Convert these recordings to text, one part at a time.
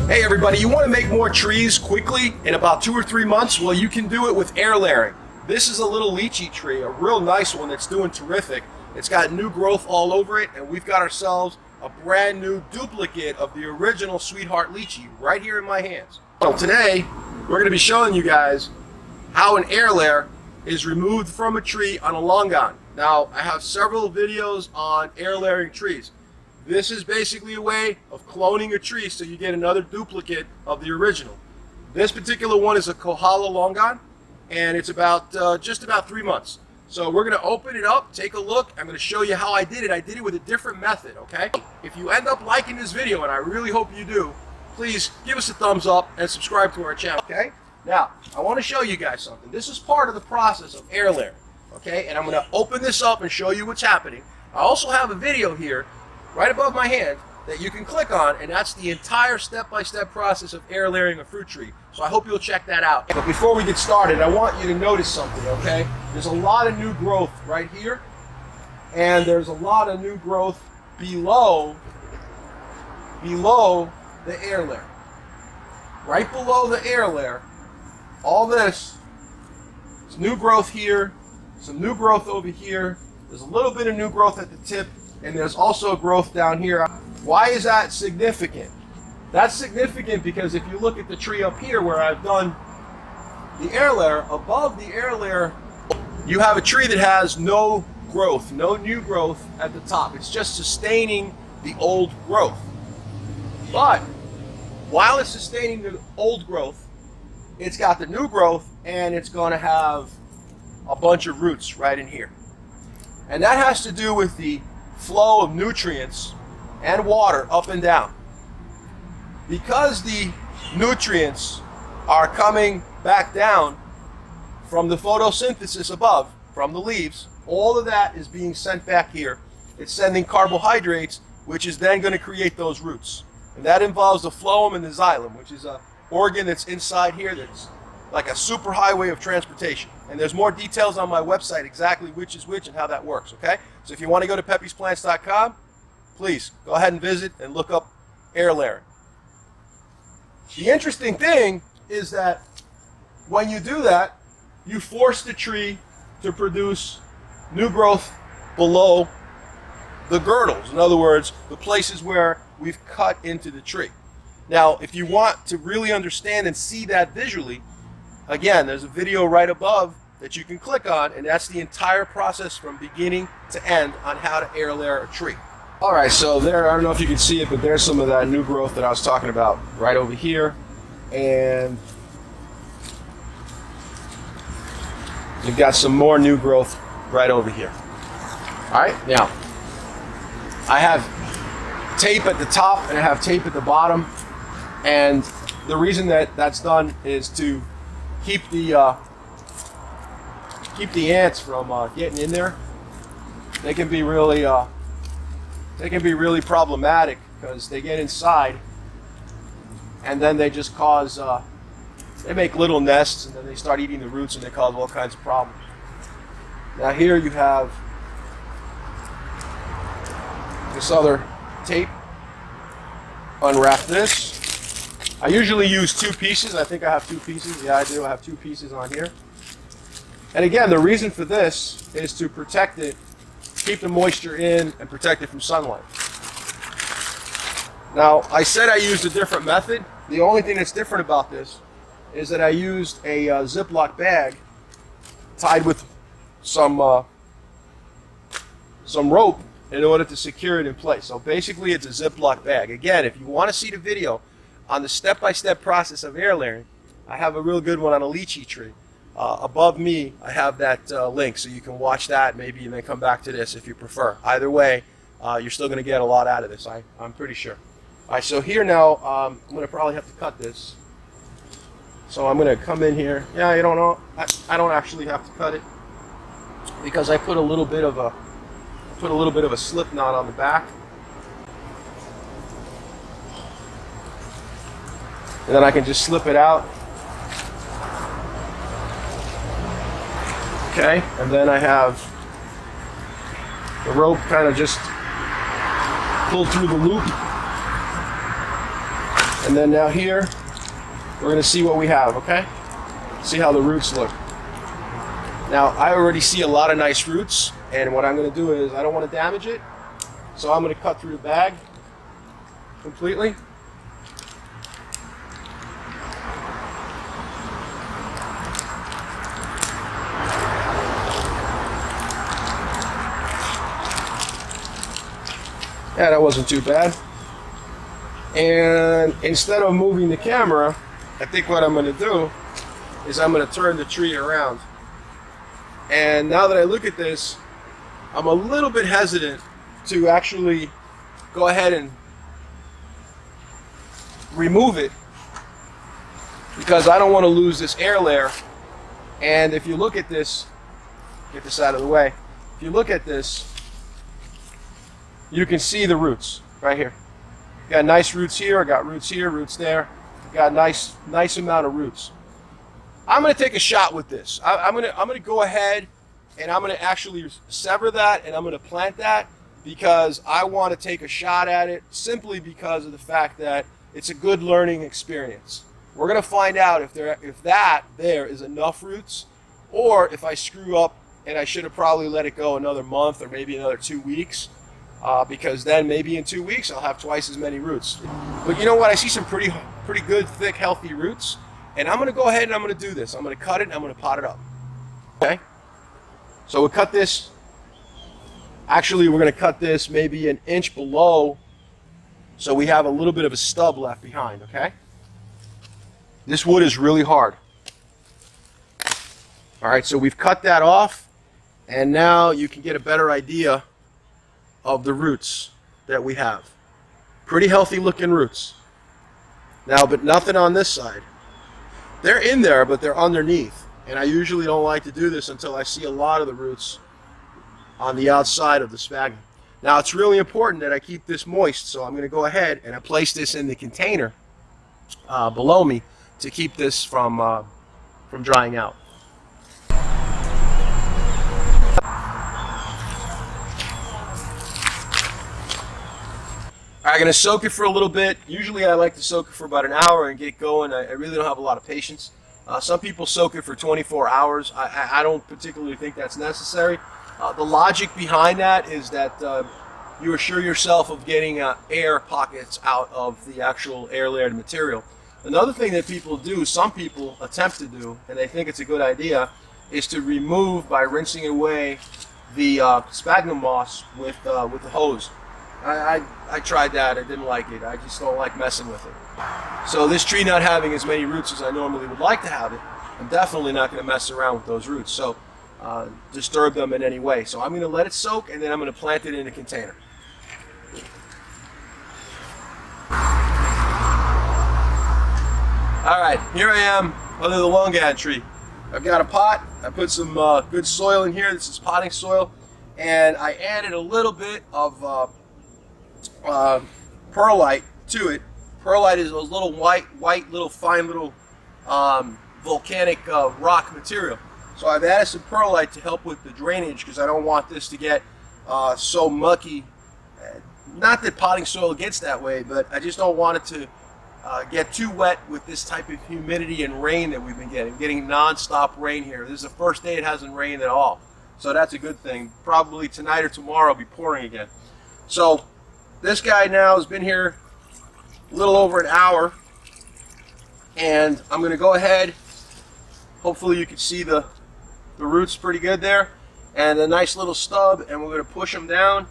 Hey everybody, you want to make more trees quickly in about 2 or 3 months? Well, you can do it with air layering. This is a little lychee tree, a real nice one that's doing terrific. It's got new growth all over it, and we've got ourselves a brand new duplicate of the original Sweetheart Lychee right here in my hands. So today, we're going to be showing you guys how an air layer is removed from a tree on a longan. Now, I have several videos on air layering trees. This is basically a way of cloning a tree so you get another duplicate of the original. This particular one is a Kohala longan, and it's about just about 3 months. So we're going to open it up, take a look. I'm going to show you how I did it. I did it with a different method, okay? If you end up liking this video, and I really hope you do, please give us a thumbs up and subscribe to our channel, okay? Now, I want to show you guys something. This is part of the process of air layering, okay? And I'm going to open this up and show you what's happening. I also have a video here right above my hand that you can click on, and that's the entire step-by-step process of air layering a fruit tree. So I hope you'll check that out. But before we get started, I want you to notice something, okay? There's a lot of new growth right here, and there's a lot of new growth below the air layer. Right below the air layer, all this is new growth here, some new growth over here, there's a little bit of new growth at the tip, and there's also growth down here. Why is that significant? That's significant because if you look at the tree up here where I've done the air layer, above the air layer, you have a tree that has no growth, no new growth at the top. It's just sustaining the old growth. But while it's sustaining the old growth, it's got the new growth, and it's going to have a bunch of roots right in here. And that has to do with the flow of nutrients and water up and down. Because the nutrients are coming back down from the photosynthesis above, from the leaves, all of that is being sent back here. It's sending carbohydrates, which is then going to create those roots. And that involves the phloem and the xylem, which is an organ that's inside here that's like a superhighway of transportation. And there's more details on my website exactly which is which and how that works, okay? So if you want to go to peppysplants.com, please go ahead and visit and look up air layering. The interesting thing is that when you do that, you force the tree to produce new growth below the girdles. In other words, the places where we've cut into the tree. Now, if you want to really understand and see that visually, again, there's a video right above that you can click on, and that's the entire process from beginning to end on how to air layer a tree. All right, so there, I don't know if you can see it, but there's some of that new growth that I was talking about right over here. And you've got some more new growth right over here. All right, now, I have tape at the top and I have tape at the bottom. And the reason that that's done is to keep the ants from getting in there. They can be really problematic because they get inside, and then they just cause they make little nests, and then they start eating the roots, and they cause all kinds of problems. Now here you have this other tape. Unwrap this. I usually use 2 pieces. I think I have 2 pieces. Yeah, I do. I have 2 pieces on here. And again, the reason for this is to protect it, keep the moisture in, and protect it from sunlight. Now, I said I used a different method. The only thing that's different about this is that I used a Ziploc bag tied with some rope in order to secure it in place. So basically, it's a Ziploc bag. Again, if you want to see the video on the step-by-step process of air layering, I have a real good one on a lychee tree. Above me, I have that link, so you can watch that maybe and then come back to this if you prefer. Either way, you're still going to get a lot out of this, I'm pretty sure. All right, so here now, I'm going to probably have to cut this. So I'm going to come in here. Yeah, you don't know, I don't actually have to cut it because I put a little bit of a slip knot on the back. And then I can just slip it out. Okay, and then I have the rope kind of just pulled through the loop. And then now here, we're going to see what we have, okay? See how the roots look. Now, I already see a lot of nice roots, and what I'm going to do is, I don't want to damage it, so I'm going to cut through the bag completely. Yeah, that wasn't too bad. And instead of moving the camera, I think what I'm going to do is I'm going to turn the tree around. And now that I look at this, I'm a little bit hesitant to actually go ahead and remove it because I don't want to lose this air layer. And if you look at this, get this out of the way. If you look at this, you can see the roots right here. Got nice roots here, I got roots here, roots there. Got nice amount of roots. I'm gonna take a shot with this. I'm gonna go ahead and I'm gonna actually sever that and I'm gonna plant that because I want to take a shot at it simply because of the fact that it's a good learning experience. We're gonna find out if that there is enough roots or if I screw up and I should have probably let it go another month or maybe another 2 weeks. Because then maybe in 2 weeks I'll have twice as many roots. But you know what? I see some pretty good, thick, healthy roots. And I'm going to go ahead and I'm going to do this. I'm going to cut it and I'm going to pot it up. Okay? So we'll cut this. Actually, we're going to cut this maybe an inch below so we have a little bit of a stub left behind. Okay? This wood is really hard. All right, so we've cut that off. And now you can get a better idea of the roots that we have. Pretty healthy looking roots. Now, but nothing on this side. They're in there, but they're underneath. And I usually don't like to do this until I see a lot of the roots on the outside of the sphagnum. Now, it's really important that I keep this moist, so I'm going to go ahead and I place this in the container below me to keep this from drying out. I'm going to soak it for a little bit. Usually I like to soak it for about an hour and get going. I really don't have a lot of patience. Some people soak it for 24 hours. I don't particularly think that's necessary. The logic behind that is that you assure yourself of getting air pockets out of the actual air layered material. Another thing that people do, some people attempt to do, and they think it's a good idea, is to remove by rinsing away the sphagnum moss with the hose. I tried that. I didn't like it. I just don't like messing with it. So this tree not having as many roots as I normally would like to have it, I'm definitely not going to mess around with those roots. So disturb them in any way. So I'm going to let it soak and then I'm going to plant it in a container. All right, here I am under the longan tree. I've got a pot. I put some good soil in here. This is potting soil. And I added a little bit of perlite to it. Perlite is those little white little fine little volcanic rock material. So I've added some perlite to help with the drainage because I don't want this to get so mucky. Not that potting soil gets that way, but I just don't want it to get too wet with this type of humidity and rain that we've been getting non-stop rain here. This is the first day it hasn't rained at all. So that's a good thing. Probably tonight or tomorrow it'll be pouring again. So this guy now has been here a little over an hour. And I'm going to go ahead. Hopefully you can see the roots pretty good there. And a nice little stub. And we're going to push them down.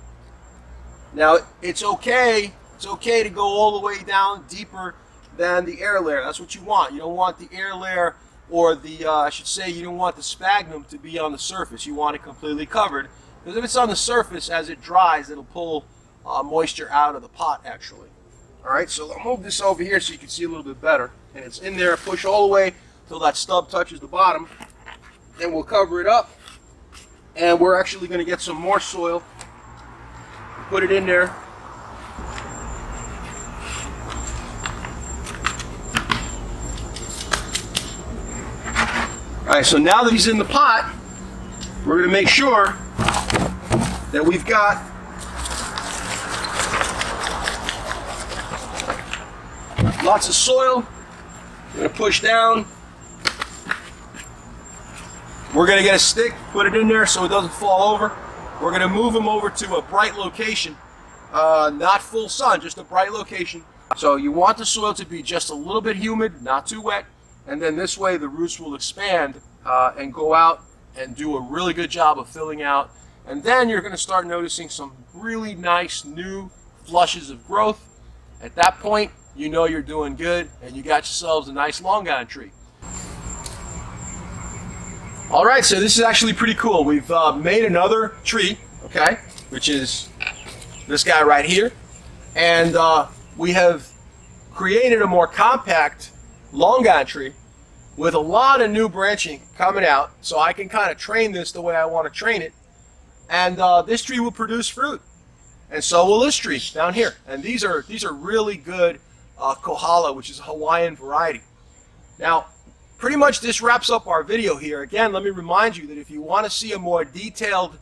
Now it's okay to go all the way down deeper than the air layer. That's what you want. You don't want the air layer or the, I should say, you don't want the sphagnum to be on the surface. You want it completely covered. Because if it's on the surface, as it dries, it'll pull moisture out of the pot, actually. All right, so I'll move this over here so you can see a little bit better. And it's in there, push all the way till that stub touches the bottom. Then we'll cover it up. And we're actually going to get some more soil. Put it in there. All right, so now that he's in the pot, we're going to make sure that we've got Lots of soil. I'm going to push down. We're going to get a stick, put it in there so it doesn't fall over. We're going to move them over to a bright location, not full sun, just a bright location. So you want the soil to be just a little bit humid, not too wet, and then this way the roots will expand and go out and do a really good job of filling out. And then you're going to start noticing some really nice new flushes of growth. At that point, you know you're doing good and you got yourselves a nice longan tree. All right, so this is actually pretty cool. We've made another tree, okay, which is this guy right here. And we have created a more compact longan tree with a lot of new branching coming out, so I can kind of train this the way I want to train it. And this tree will produce fruit, and so will this tree down here. And these are really good Kohala, which is a Hawaiian variety. Now, pretty much this wraps up our video here. Again, let me remind you that if you want to see a more detailed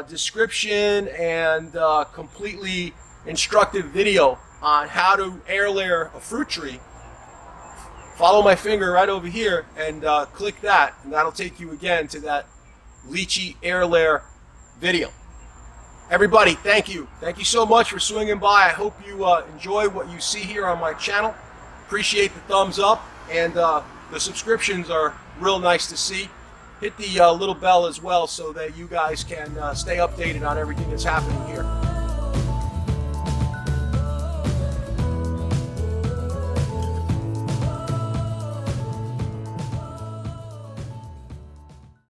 description and completely instructive video on how to air layer a fruit tree, follow my finger right over here and click that, and that'll take you again to that lychee air layer video. Everybody, thank you. Thank you so much for swinging by. I hope you enjoy what you see here on my channel. Appreciate the thumbs up, and the subscriptions are real nice to see. Hit the little bell as well so that you guys can stay updated on everything that's happening here.